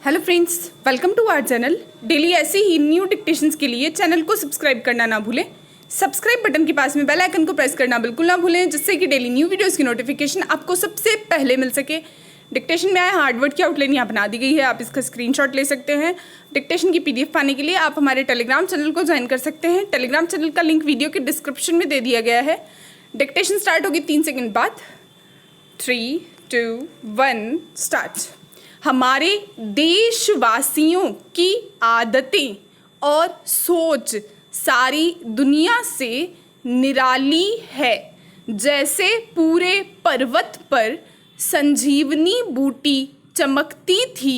Hello friends, welcome to our channel. Daily ऐसे ही new dictations के लिए चैनल को सब्सक्राइब करना ना भूलें। सब्सक्राइब बटन के पास में बेल आइकन को प्रेस करना बिल्कुल ना भूलें, जिससे कि डेली न्यू वीडियोस की नोटिफिकेशन आपको सबसे पहले मिल सके। डिक्टेशन में आए हार्डवर्ड की आउटलाइन यहाँ बना दी गई है, आप इसका स्क्रीनशॉट ले सकते हैं। डिक्टेशन की PDF पाने के लिए आप हमारे टेलीग्राम चैनल को ज्वाइन कर सकते हैं। टेलीग्राम चैनल का लिंक वीडियो के डिस्क्रिप्शन में दे दिया गया है। डिक्टेशन स्टार्ट होगी 3 सेकंड बाद। 3, 2, 1 स्टार्ट। हमारे देशवासियों की आदतें और सोच सारी दुनिया से निराली है। जैसे पूरे पर्वत पर संजीवनी बूटी चमकती थी,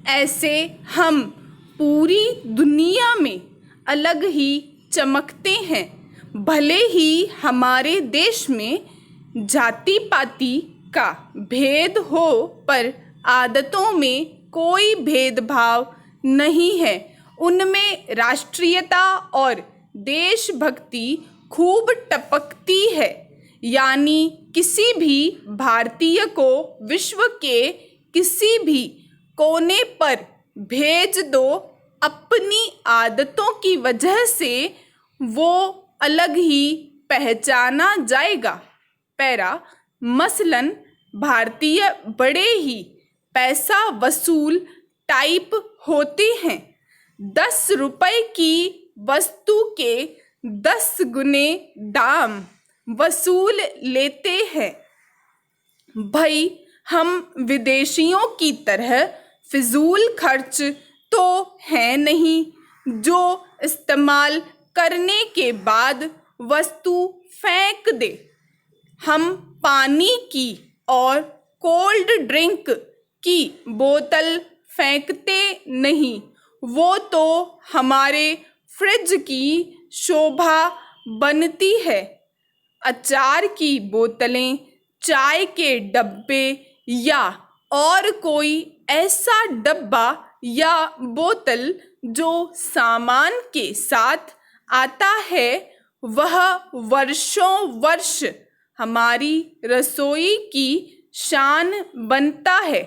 ऐसे हम पूरी दुनिया में अलग ही चमकते हैं। भले ही हमारे देश में जाति पाति का भेद हो, पर आदतों में कोई भेदभाव नहीं है। उनमें राष्ट्रीयता और देशभक्ति खूब टपकती है। यानी किसी भी भारतीय को विश्व के किसी भी कोने पर भेज दो, अपनी आदतों की वजह से वो अलग ही पहचाना जाएगा। पैरा, मसलन भारतीय बड़े ही पैसा वसूल टाइप होते हैं। 10 रुपए की वस्तु के 10 गुने दाम वसूल लेते हैं। भाई, हम विदेशियों की तरह फिजूल खर्च तो है नहीं, जो इस्तेमाल करने के बाद वस्तु फेंक दे। हम पानी की और कोल्ड ड्रिंक की बोतल फेंकते नहीं, वो तो हमारे फ्रिज की शोभा बनती है। अचार की बोतलें, चाय के डब्बे या और कोई ऐसा डब्बा या बोतल जो सामान के साथ आता है, वह वर्षों वर्ष हमारी रसोई की शान बनता है।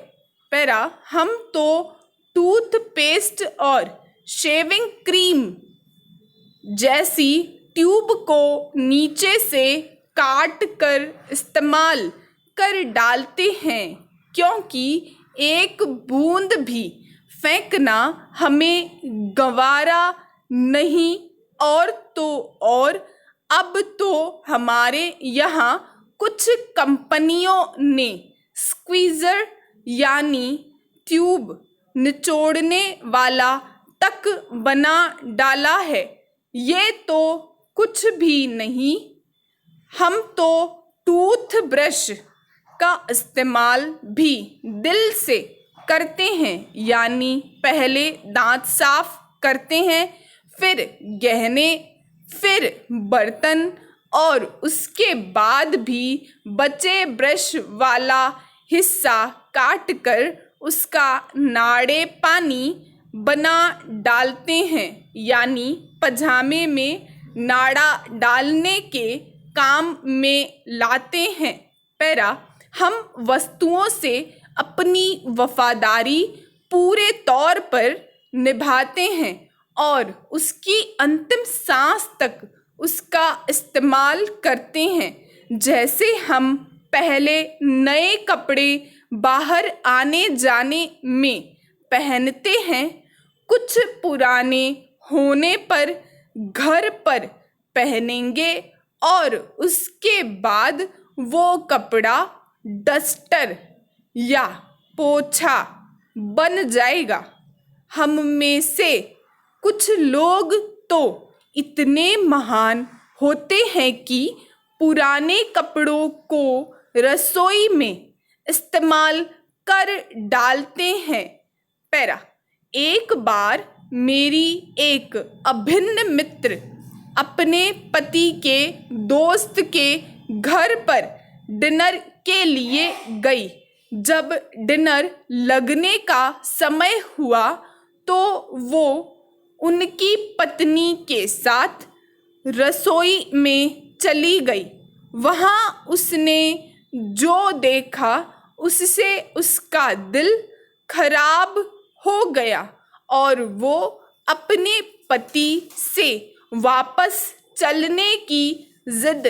पैरा, हम तो टूथपेस्ट और शेविंग क्रीम जैसी ट्यूब को नीचे से काट कर इस्तेमाल कर डालते हैं, क्योंकि एक बूंद भी फेंकना हमें गवारा नहीं। और तो और अब तो हमारे यहाँ कुछ कंपनियों ने स्क्वीज़र यानी ट्यूब निचोड़ने वाला तक बना डाला है। ये तो कुछ भी नहीं, हम तो टूथब्रश का इस्तेमाल भी दिल से करते हैं। यानी पहले दांत साफ करते हैं, फिर गहने, फिर बर्तन, और उसके बाद भी बचे ब्रश वाला हिस्सा काट कर उसका नाड़े पानी बना डालते हैं। यानी पजामे में नाड़ा डालने के काम में लाते हैं। पैरा, हम वस्तुओं से अपनी वफादारी पूरे तौर पर निभाते हैं और उसकी अंतिम सांस तक उसका इस्तेमाल करते हैं। जैसे हम पहले नए कपड़े बाहर आने जाने में पहनते हैं, कुछ पुराने होने पर घर पर पहनेंगे और उसके बाद वो कपड़ा डस्टर या पोछा बन जाएगा। हम में से कुछ लोग तो इतने महान होते हैं कि पुराने कपड़ों को रसोई में इस्तेमाल कर डालते हैं। पैरा, एक बार मेरी एक अभिन्न मित्र अपने पति के दोस्त के घर पर डिनर के लिए गई। जब डिनर लगने का समय हुआ तो वो उनकी पत्नी के साथ रसोई में चली गई। वहाँ उसने जो देखा, उससे उसका दिल खराब हो गया और वो अपने पति से वापस चलने की जिद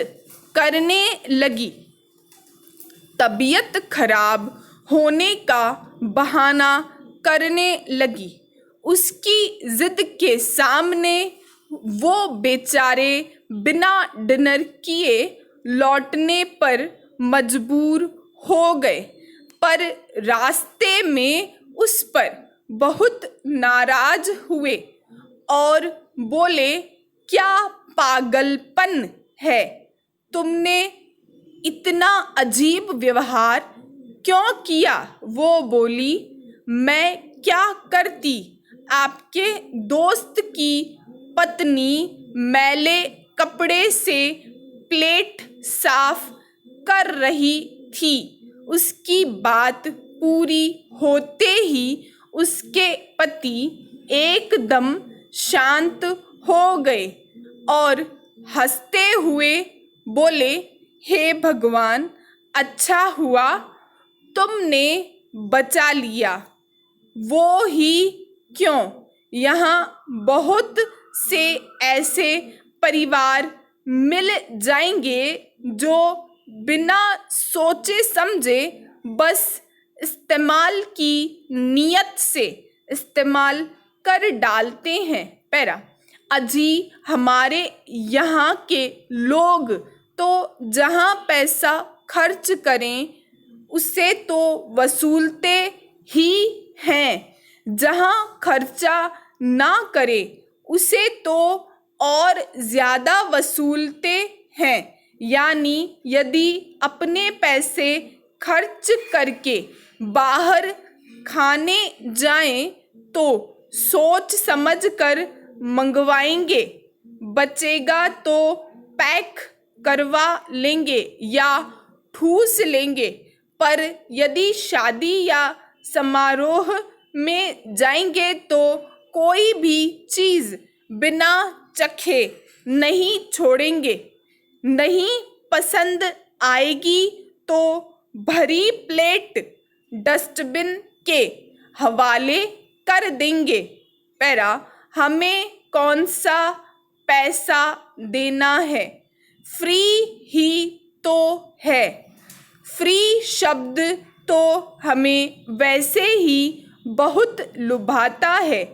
करने लगी। तबीयत खराब होने का बहाना करने लगी। उसकी जिद के सामने वो बेचारे बिना डिनर किए लौटने पर मजबूर हो गए, पर रास्ते में उस पर बहुत नाराज हुए और बोले, क्या पागलपन है, तुमने इतना अजीब व्यवहार क्यों किया? वो बोली, मैं क्या करती, आपके दोस्त की पत्नी मैले कपड़े से प्लेट साफ कर रही थी। उसकी बात पूरी होते ही उसके पति एकदम शांत हो गए और हंसते हुए बोले, हे भगवान, अच्छा हुआ तुमने बचा लिया। वो ही क्यों, यहाँ बहुत से ऐसे परिवार मिल जाएंगे जो बिना सोचे समझे बस इस्तेमाल की नीयत से इस्तेमाल कर डालते हैं। पैरा, अजी हमारे यहाँ के लोग तो जहाँ पैसा खर्च करें उसे तो वसूलते ही हैं, जहाँ खर्चा ना करे उसे तो और ज़्यादा वसूलते हैं। यानी यदि अपने पैसे खर्च करके बाहर खाने जाएं तो सोच समझ कर मंगवाएंगे, बचेगा तो पैक करवा लेंगे या ठूस लेंगे। पर यदि शादी या समारोह में जाएंगे तो कोई भी चीज़ बिना चखे नहीं छोड़ेंगे। नहीं पसंद आएगी तो भरी प्लेट डस्टबिन के हवाले कर देंगे। पैरा, हमें कौन सा पैसा देना है, फ्री ही तो है। फ्री शब्द तो हमें वैसे ही बहुत लुभाता है,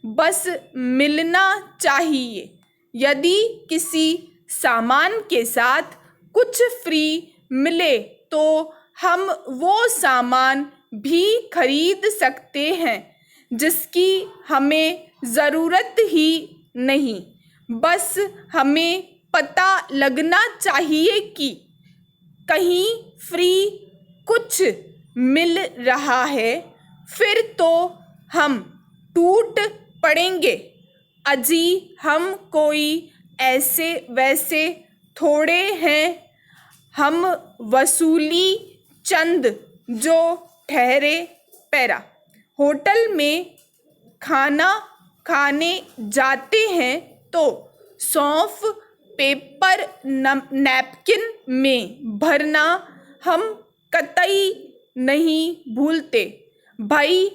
बस मिलना चाहिए। यदि किसी सामान के साथ कुछ फ्री मिले तो हम वो सामान भी खरीद सकते हैं जिसकी हमें ज़रूरत ही नहीं। बस हमें पता लगना चाहिए कि कहीं फ्री कुछ मिल रहा है, फिर तो हम टूट पड़ेंगे। अजी हम कोई ऐसे वैसे थोड़े हैं, हम वसूली चंद जो ठहरे। पैरा, होटल में खाना खाने जाते हैं तो सौंफ पेपर नैपकिन में भरना हम कतई नहीं भूलते। भाई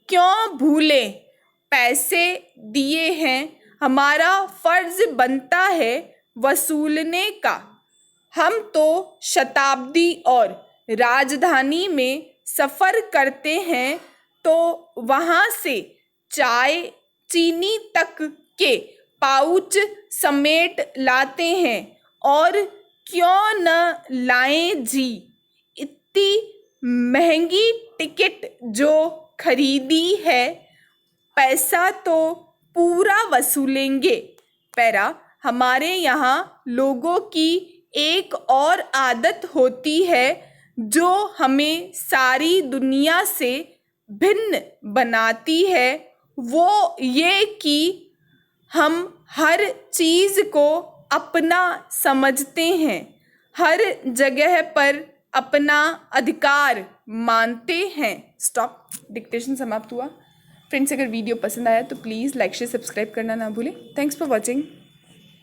क्यों भूले, पैसे दिए हैं, हमारा फर्ज बनता है वसूलने का। हम तो शताब्दी और राजधानी में सफ़र करते हैं तो वहाँ से चाय चीनी तक के पाउच समेट लाते हैं, और क्यों न लाएं जी, इतनी महंगी टिकट जो खरीदी है, पैसा तो पूरा वसूलेंगे। पैरा, हमारे यहाँ लोगों की एक और आदत होती है जो हमें सारी दुनिया से भिन्न बनाती है, वो ये कि हम हर चीज़ को अपना समझते हैं, हर जगह पर अपना अधिकार मानते हैं। स्टॉप, डिक्टेशन समाप्त हुआ। फ्रेंड्स, अगर वीडियो पसंद आया तो प्लीज़ लाइक शेयर सब्सक्राइब करना ना भूलें। Thanks for watching.